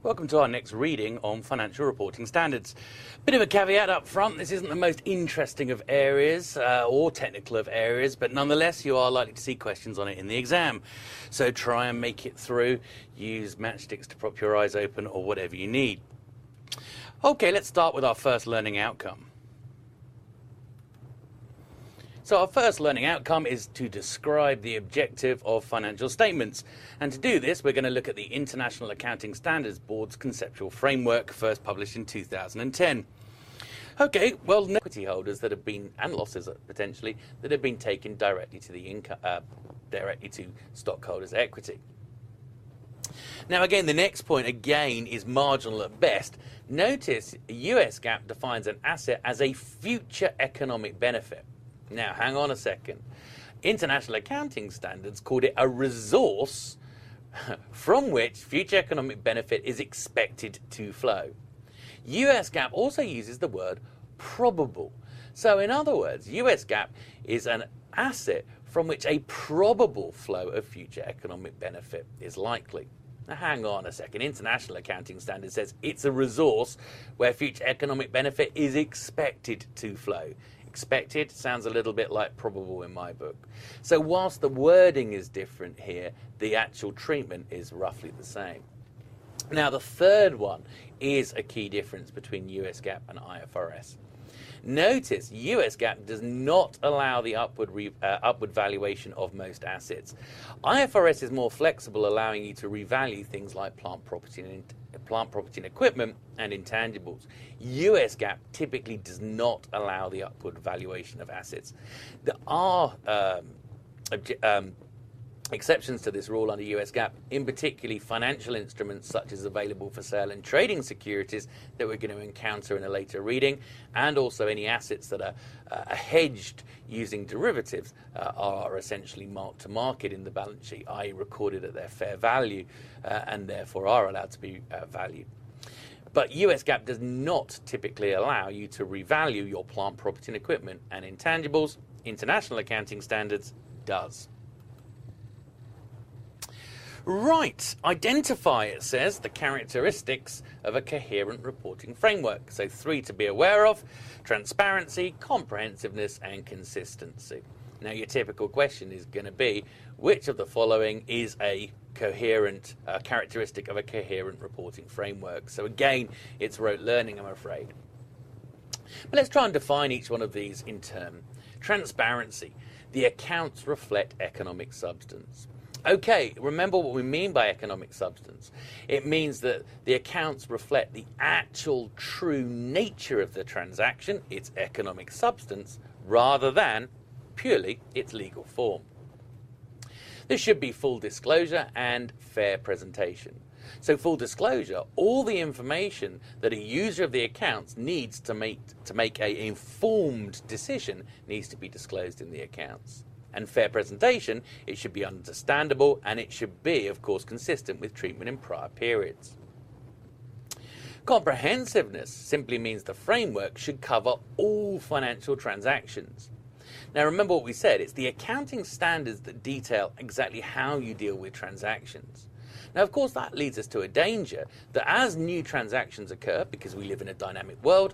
Welcome to our next reading on financial reporting standards. Bit of a caveat up front, this isn't the most interesting of areas or technical of areas, but nonetheless you are likely to see questions on it in the exam. So try and make it through, use matchsticks to prop your eyes open or whatever you need. Okay, let's start with our first learning outcome. So our first learning outcome is to describe the objective of financial statements. And to do this, we're going to look at the International Accounting Standards Board's conceptual framework, first published in 2010. Okay, well, equity holders that have been, and losses potentially, that have been taken directly to the income, directly to stockholders' equity. Now again, the next point again is marginal at best. Notice US GAAP defines an asset as a future economic benefit. Now, hang on a second. International accounting standards called it a resource from which future economic benefit is expected to flow. US GAAP also uses the word probable. So in other words, US GAAP is an asset from which a probable flow of future economic benefit is likely. Now, hang on a second. International accounting standard says it's a resource where future economic benefit is expected to flow. Expected sounds a little bit like probable in my book. So whilst the wording is different here, the actual treatment is roughly the same. Now the third one is a key difference between US GAAP and IFRS. Notice US GAAP does not allow the upward valuation of most assets. IFRS is more flexible, allowing you to revalue things like plant, property and equipment and intangibles. US GAAP typically does not allow the upward valuation of assets. There are exceptions to this rule under US GAAP, in particular financial instruments such as available for sale and trading securities that we're going to encounter in a later reading, and also any assets that are hedged using derivatives are essentially marked to market in the balance sheet, i.e. recorded at their fair value and therefore are allowed to be valued. But US GAAP does not typically allow you to revalue your plant, property and equipment and intangibles. International accounting standards does. Right, identify, it says, the characteristics of a coherent reporting framework. So 3 to be aware of: transparency, comprehensiveness and consistency. Now your typical question is going to be, which of the following is a coherent characteristic of a coherent reporting framework? So again, it's rote learning, I'm afraid. But let's try and define each one of these in turn. Transparency. The accounts reflect economic substance. Okay, remember what we mean by economic substance. It means that the accounts reflect the actual true nature of the transaction, its economic substance, rather than purely its legal form. There should be full disclosure and fair presentation. So full disclosure, all the information that a user of the accounts needs to make an informed decision needs to be disclosed in the accounts. And fair presentation, it should be understandable and it should be, of course, consistent with treatment in prior periods. Comprehensiveness simply means the framework should cover all financial transactions. Now remember what we said, it's the accounting standards that detail exactly how you deal with transactions. Now, of course, that leads us to a danger that as new transactions occur, because we live in a dynamic world,